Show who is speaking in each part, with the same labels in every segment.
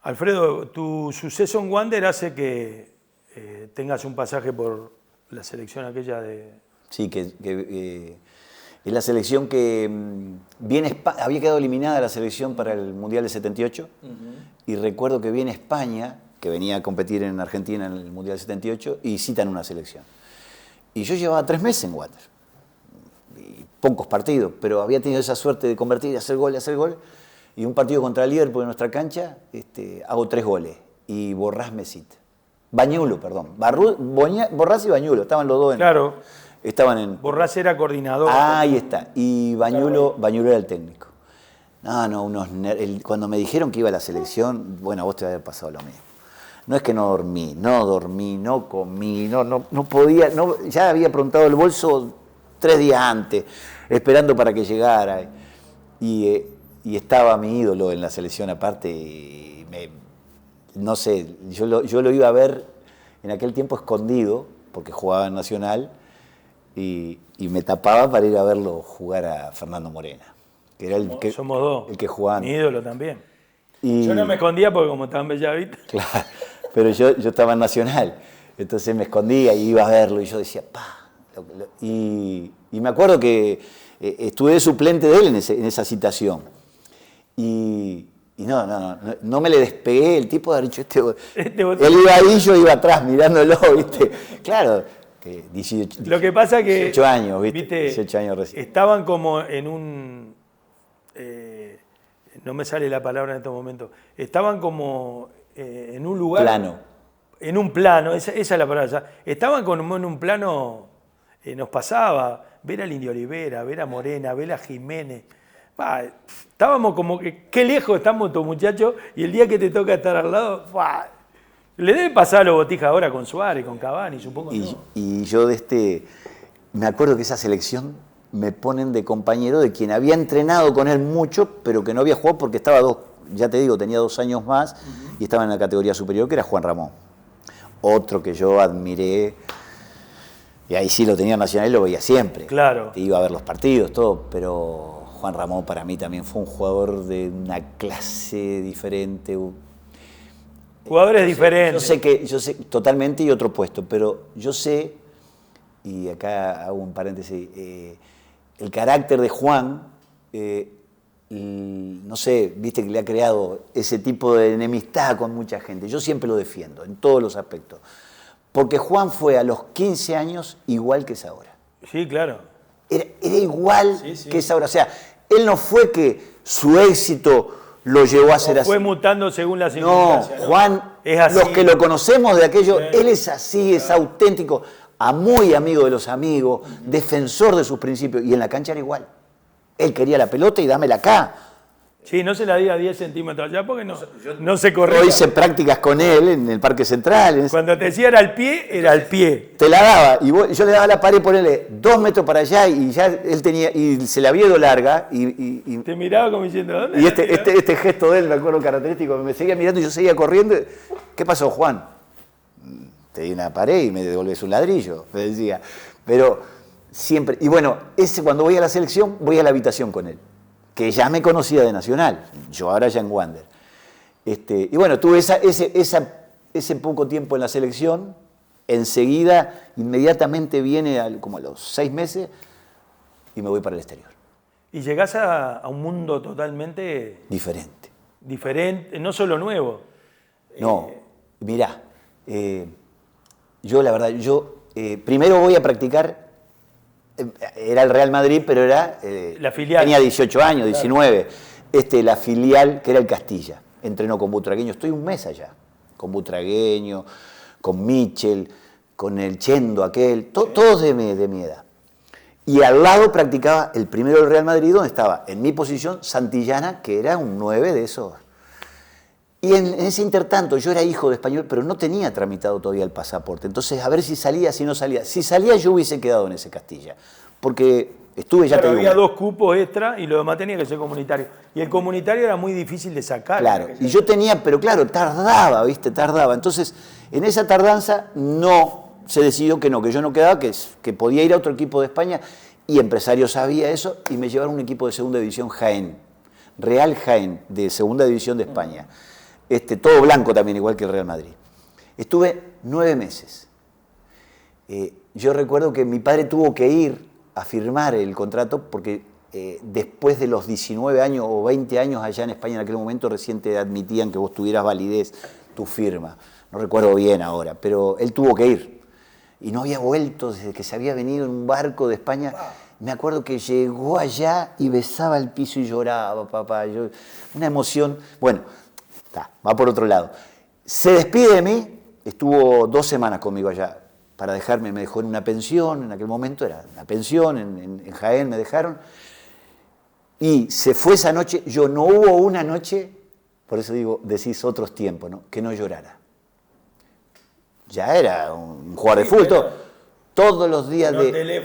Speaker 1: Alfredo, tu suceso en Wander hace que tengas un pasaje por la selección aquella de...
Speaker 2: Sí, es la selección que había quedado eliminada la selección para el Mundial del 78, y recuerdo que viene España, que venía a competir en Argentina en el Mundial del 78, y citan una selección. Y yo llevaba 3 meses en Wander, y pocos partidos, pero había tenido esa suerte de convertir, hacer gol, y un partido contra el Liverpool en nuestra cancha, hago 3 goles, y Borrás me cita. Bañulo, perdón. Borrás y Bañulo, estaban los dos en...
Speaker 1: Claro.
Speaker 2: Estaban en...
Speaker 1: Borrás era coordinador.
Speaker 2: Ahí está. Y Bañulo era el técnico. Cuando me dijeron que iba a la selección, bueno, a vos te va a haber pasado lo mismo. No es que no dormí, no comí, no podía, ya había aprontado el bolso 3 días antes, esperando para que llegara. Y estaba mi ídolo en la selección aparte, y no sé, yo lo iba a ver en aquel tiempo escondido, porque jugaba en Nacional, y me tapaba para ir a verlo jugar a Fernando Morena, que era
Speaker 1: Somos dos.
Speaker 2: El que jugaba.
Speaker 1: Mi ídolo también.
Speaker 2: Y,
Speaker 1: yo no me escondía porque como estaba en Bellavista.
Speaker 2: Claro, pero yo estaba en Nacional, entonces me escondía y iba a verlo, y yo decía, pa. Y me acuerdo que estuve de suplente de él en esa citación. Y no me le despegué, el tipo de haber dicho, él iba ahí, yo iba atrás mirándolo, ¿viste? Claro, 18,
Speaker 1: lo que pasa que
Speaker 2: 18 años, ¿viste? 18 años recién.
Speaker 1: Estaban como en un... no me sale la palabra en estos momentos. Estaban como en un lugar...
Speaker 2: Plano.
Speaker 1: En un plano, esa es la palabra. Estaban como en un plano, nos pasaba, ver al Indio Olivera, ver a Morena, ver a Jiménez. Estábamos como que, qué lejos estamos estos muchachos, y el día que te toca estar al lado, le debe pasar a los Botijas ahora con Suárez, con Cavani, supongo.
Speaker 2: Y yo me acuerdo que esa selección me ponen de compañero de quien había entrenado con él mucho, pero que no había jugado porque estaba ya te digo, tenía 2 años más, y estaba en la categoría superior, que era Juan Ramón. Otro que yo admiré, y ahí sí lo tenía Nacional y lo veía siempre.
Speaker 1: Claro.
Speaker 2: Te iba a ver los partidos, todo, pero Juan Ramón para mí también fue un jugador de una clase diferente.
Speaker 1: Jugadores diferentes.
Speaker 2: Yo sé totalmente, y otro puesto, pero yo sé, y acá hago un paréntesis, el carácter de Juan, no sé, viste que le ha creado ese tipo de enemistad con mucha gente. Yo siempre lo defiendo, en todos los aspectos. Porque Juan fue a los 15 años igual que es ahora.
Speaker 1: Sí, claro.
Speaker 2: Era igual que es ahora. O sea, él no fue que su éxito lo llevó a ser así.
Speaker 1: Fue mutando según las circunstancias.
Speaker 2: No, Juan,
Speaker 1: es así.
Speaker 2: Los que lo conocemos de aquello, él es así, es auténtico, muy amigo de los amigos, defensor de sus principios. Y en la cancha era igual. Él quería la pelota y dámela acá.
Speaker 1: Sí, no se la di a 10 centímetros allá porque no se corría.
Speaker 2: Yo hice prácticas con él en el Parque Central.
Speaker 1: Cuando te decía era al pie.
Speaker 2: Te la daba, y yo le daba la pared, ponele 2 metros para allá, y ya él tenía, y se la había ido larga. Y
Speaker 1: te miraba como diciendo, ¿dónde?
Speaker 2: Y este gesto de él, me acuerdo característico, me seguía mirando y yo seguía corriendo. ¿Qué pasó, Juan? Te di una pared y me devolvés un ladrillo, me decía. Pero siempre, y bueno, cuando voy a la selección, voy a la habitación con él, que ya me conocía de Nacional, yo ahora ya en Wander. Y bueno, tuve ese poco tiempo en la selección, enseguida, inmediatamente viene como a los 6 meses, y me voy para el exterior.
Speaker 1: Y llegás a un mundo totalmente...
Speaker 2: Diferente.
Speaker 1: Diferente, no solo nuevo.
Speaker 2: No, mirá, yo la verdad, primero voy a practicar, era el Real Madrid, pero era...
Speaker 1: la filial.
Speaker 2: Tenía 18 años, 19. La filial, que era el Castilla. Entrenó con Butragueño, estoy un mes allá. Con Butragueño, con Michel, con el Chendo aquel, todos de mi edad. Y al lado practicaba el primero del Real Madrid, donde estaba en mi posición Santillana, que era un 9 de esos. Y en ese intertanto, yo era hijo de español, pero no tenía tramitado todavía el pasaporte. Entonces, a ver si salía, si no salía. Si salía, yo hubiese quedado en ese Castilla. Porque estuve, ya te digo...
Speaker 1: Había 2 cupos extra y lo demás tenía que ser comunitario. Y el comunitario era muy difícil de sacar.
Speaker 2: Claro, y yo tenía, pero claro, tardaba, ¿viste? Tardaba. Entonces, en esa tardanza se decidió que yo no quedaba, que podía ir a otro equipo de España, y Empresario sabía eso, y me llevaron a un equipo de segunda división, Jaén. Real Jaén, de segunda división de España. todo blanco también, igual que el Real Madrid. Estuve 9 meses. Yo recuerdo que mi padre tuvo que ir a firmar el contrato porque después de los 19 años o 20 años allá en España en aquel momento recién te admitían que vos tuvieras validez tu firma. No recuerdo bien ahora, pero él tuvo que ir. Y no había vuelto desde que se había venido en un barco de España. Me acuerdo que llegó allá y besaba el piso y lloraba, papá. Una emoción. Bueno, va por otro lado. Se despide de mí, estuvo 2 semanas conmigo allá para dejarme. Me dejó en una pensión, en aquel momento era una pensión, en Jaén me dejaron. Y se fue esa noche. No hubo una noche, por eso decís otros tiempos, ¿no?, que no llorara. Ya era un jugador de fútbol. Todos los días de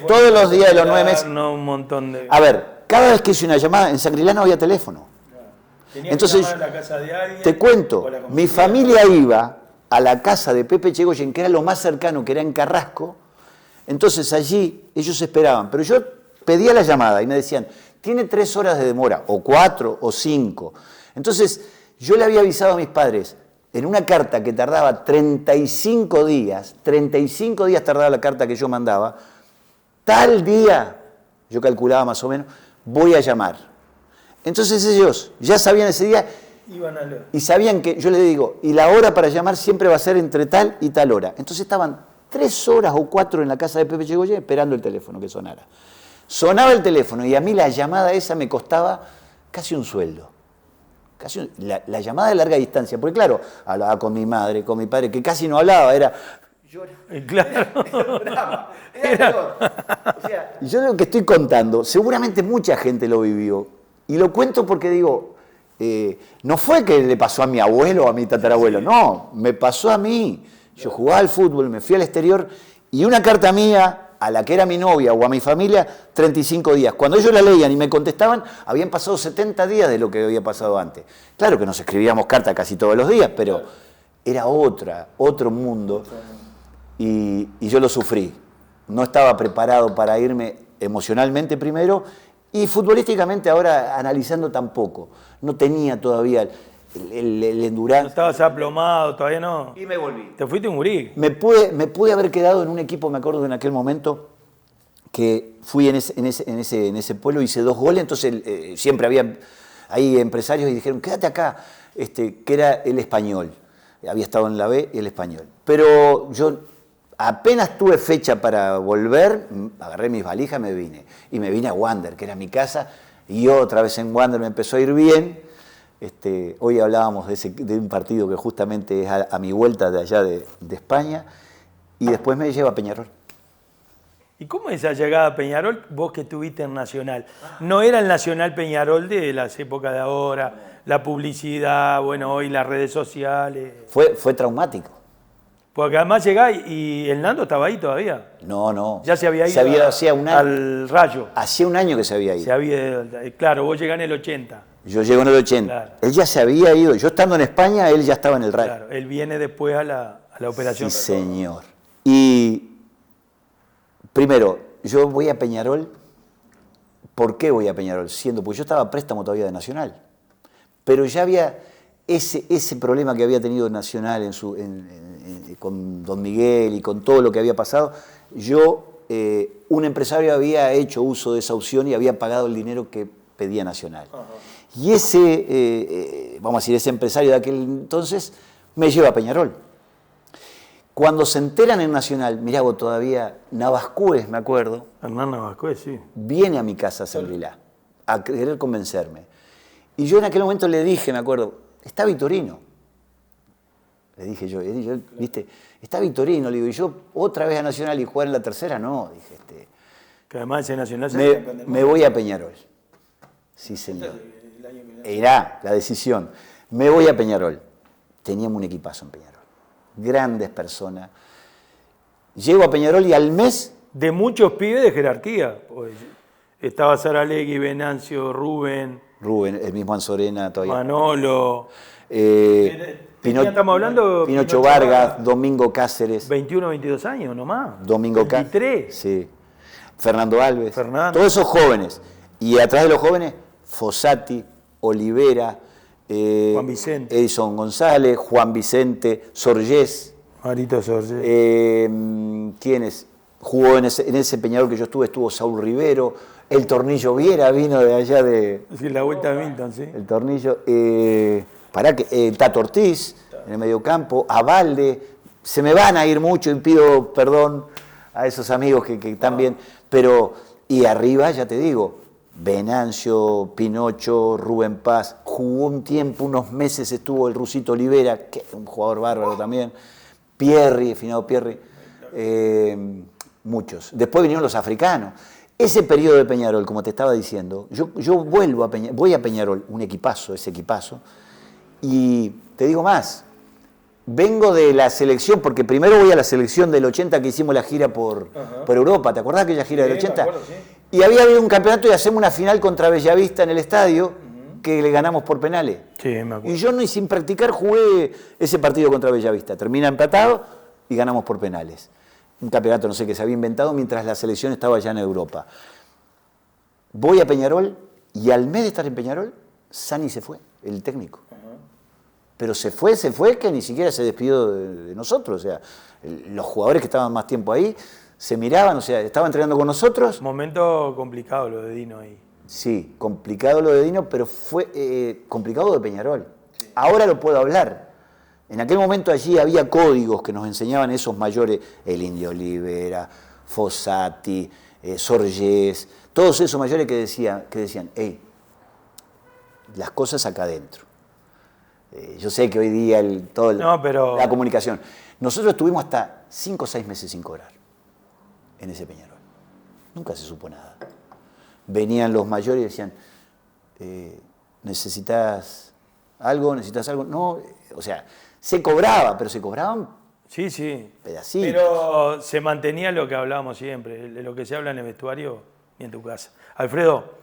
Speaker 2: los 9 meses.
Speaker 1: No, un montón de...
Speaker 2: A ver, cada vez que hice una llamada, en Shangri-La no había teléfono. Entonces,
Speaker 1: que llamar a la casa de alguien,
Speaker 2: te cuento, mi familia iba a la casa de Pepe Echegoyen, que era lo más cercano, que era en Carrasco. Entonces allí ellos esperaban, pero yo pedía la llamada y me decían, tiene 3 horas de demora, o 4, o 5. Entonces yo le había avisado a mis padres, en una carta que tardaba 35 días tardaba la carta que yo mandaba, tal día, yo calculaba más o menos, voy a llamar. Entonces ellos ya sabían ese día y sabían que, yo les digo, y la hora para llamar siempre va a ser entre tal y tal hora. Entonces estaban 3 horas o 4 en la casa de Pepe Echegoyen esperando el teléfono que sonara. Sonaba el teléfono y a mí la llamada esa me costaba casi un sueldo. La llamada de larga distancia, porque claro, hablaba con mi madre, con mi padre, que casi no hablaba, era...
Speaker 1: Claro.
Speaker 2: Era peor. O sea, yo lo que estoy contando, seguramente mucha gente lo vivió, y lo cuento porque digo, no fue que le pasó a mi abuelo o a mi tatarabuelo, no, me pasó a mí. Yo jugaba al fútbol, me fui al exterior, y una carta mía a la que era mi novia o a mi familia, 35 días. Cuando ellos la leían y me contestaban, habían pasado 70 días de lo que había pasado antes. Claro que nos escribíamos cartas casi todos los días, pero era otro mundo, y yo lo sufrí. No estaba preparado para irme emocionalmente primero, y futbolísticamente ahora analizando tampoco. No tenía todavía el endurance.
Speaker 1: No estabas aplomado, todavía no.
Speaker 2: Y me volví.
Speaker 1: Te fuiste un gurí.
Speaker 2: Me pude haber quedado en un equipo, me acuerdo en aquel momento, que fui en ese pueblo, hice 2 goles, entonces siempre había ahí empresarios y dijeron, quédate acá, que era el Español. Había estado en la B, el Español. Pero yo apenas tuve fecha para volver, agarré mis valijas, me vine. Y me vine a Wander, que era mi casa, y otra vez en Wander me empezó a ir bien. Hoy hablábamos de un partido que justamente es a mi vuelta de allá de España, y después me lleva a Peñarol.
Speaker 1: ¿Y cómo es esa llegada a Peñarol, vos que estuviste en Nacional? No era el Nacional Peñarol de las épocas de ahora, la publicidad, bueno, hoy las redes sociales.
Speaker 2: Fue traumático.
Speaker 1: Porque además llegás y el Nando estaba ahí todavía.
Speaker 2: No.
Speaker 1: Ya se había ido
Speaker 2: hacía un año,
Speaker 1: al Rayo.
Speaker 2: Hacía un año que se había ido.
Speaker 1: Claro, vos llegás en el 80.
Speaker 2: Yo llego en el 80. Claro. Él ya se había ido. Yo estando en España, él ya estaba en el Rayo. Claro,
Speaker 1: él viene después a la operación.
Speaker 2: Sí, señor. Y primero, yo voy a Peñarol. ¿Por qué voy a Peñarol? Porque yo estaba a préstamo todavía de Nacional. Pero ya había ese problema que había tenido Nacional con Don Miguel y con todo lo que había pasado. Un empresario había hecho uso de esa opción y había pagado el dinero que pedía Nacional. Uh-huh. Y ese empresario de aquel entonces me lleva a Peñarol. Cuando se enteran en Nacional, mirá vos todavía, Navascués, me acuerdo.
Speaker 1: Hernán Navascués, sí.
Speaker 2: Viene a mi casa a Shangri-La, a querer convencerme. Y yo en aquel momento le dije, me acuerdo, está Vitorino. Le dije yo, ¿viste? Está Vitorino, le digo, y yo otra vez a Nacional y jugar en la tercera, no, dije.
Speaker 1: Que además ese Nacional
Speaker 2: me voy a Peñarol. Sí, señor. Era la decisión. Me voy a Peñarol. Teníamos un equipazo en Peñarol. Grandes personas. Llego a Peñarol y al mes...
Speaker 1: De muchos pibes de jerarquía. Pues, estaba Saralegui, Venancio, Rubén,
Speaker 2: el mismo Anzorena todavía.
Speaker 1: Manolo.
Speaker 2: Estamos
Speaker 1: hablando
Speaker 2: Pinocho Vargas, Domingo Cáceres.
Speaker 1: 21, 22 años nomás.
Speaker 2: Domingo Cáceres.
Speaker 1: 23.
Speaker 2: Sí. Fernando Alves. Todos esos jóvenes. Y atrás de los jóvenes, Fossati, Olivera,
Speaker 1: Juan Vicente.
Speaker 2: Edison González, Juan Vicente, Sorgés.
Speaker 1: Marito Sorgés.
Speaker 2: ¿Quiénes? Jugó en ese Peñarol que yo estuve, estuvo Saúl Rivero, el Tornillo Viera vino de allá de...
Speaker 1: Sí, la vuelta de Milton, sí.
Speaker 2: El Tornillo. El Tato Ortiz, en el mediocampo, Avalde. Se me van a ir mucho y pido perdón a esos amigos que también... Pero, y arriba, ya te digo, Venancio, Pinocho, Rubén Paz. Jugó un tiempo, unos meses estuvo el Rusito Olivera, que es un jugador bárbaro también. Pierri, finado Pierri. Muchos. Después vinieron los africanos. Ese periodo de Peñarol, como te estaba diciendo, yo vuelvo a Peñarol, voy a Peñarol, un equipazo, ese equipazo, y te digo más, vengo de la selección, porque primero voy a la selección del 80 que hicimos la gira por Europa, ¿te acordás aquella gira del 80? Me acuerdo, sí. Y había habido un campeonato y hacemos una final contra Bellavista en el estadio, que le ganamos por penales.
Speaker 1: Sí, me acuerdo.
Speaker 2: Y yo ni sin practicar jugué ese partido contra Bellavista, termina empatado y ganamos por penales. Un campeonato, no sé, que se había inventado mientras la selección estaba allá en Europa. Voy a Peñarol y al mes de estar en Peñarol, Sani se fue, el técnico. Pero se fue, que ni siquiera se despidió de nosotros. O sea, los jugadores que estaban más tiempo ahí se miraban, o sea, estaban entrenando con nosotros.
Speaker 1: Momento complicado lo de Dino ahí.
Speaker 2: Sí, complicado lo de Dino, pero fue complicado de Peñarol. Sí. Ahora lo puedo hablar. En aquel momento allí había códigos que nos enseñaban esos mayores, el Indio Olivera, Fossati, Sorgés, todos esos mayores que decían, hey, las cosas acá adentro. Yo sé que hoy día la comunicación. Nosotros estuvimos hasta 5 o 6 meses sin cobrar en ese Peñarol. Nunca se supo nada. Venían los mayores y decían, ¿necesitas algo? No, o sea... Se cobraba, pero se cobraban pedacitos.
Speaker 1: Pero se mantenía lo que hablábamos siempre, de lo que se habla en el vestuario y en tu casa. Alfredo,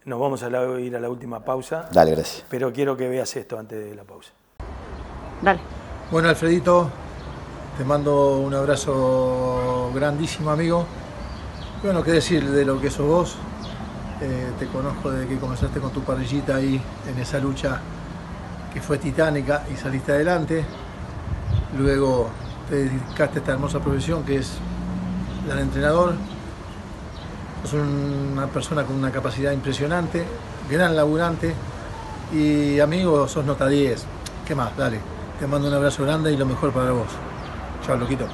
Speaker 1: nos vamos a ir a la última pausa.
Speaker 2: Dale, gracias.
Speaker 1: Pero quiero que veas esto antes de la pausa.
Speaker 3: Dale.
Speaker 4: Bueno, Alfredito, te mando un abrazo grandísimo, amigo. Bueno, qué decir de lo que sos vos. Te conozco desde que comenzaste con tu parrillita ahí en esa lucha que fue titánica y saliste adelante. Luego te dedicaste a esta hermosa profesión que es la de entrenador. Sos una persona con una capacidad impresionante, gran laburante y amigo, sos nota 10. ¿Qué más? Dale, te mando un abrazo grande y lo mejor para vos. Chao, loquito.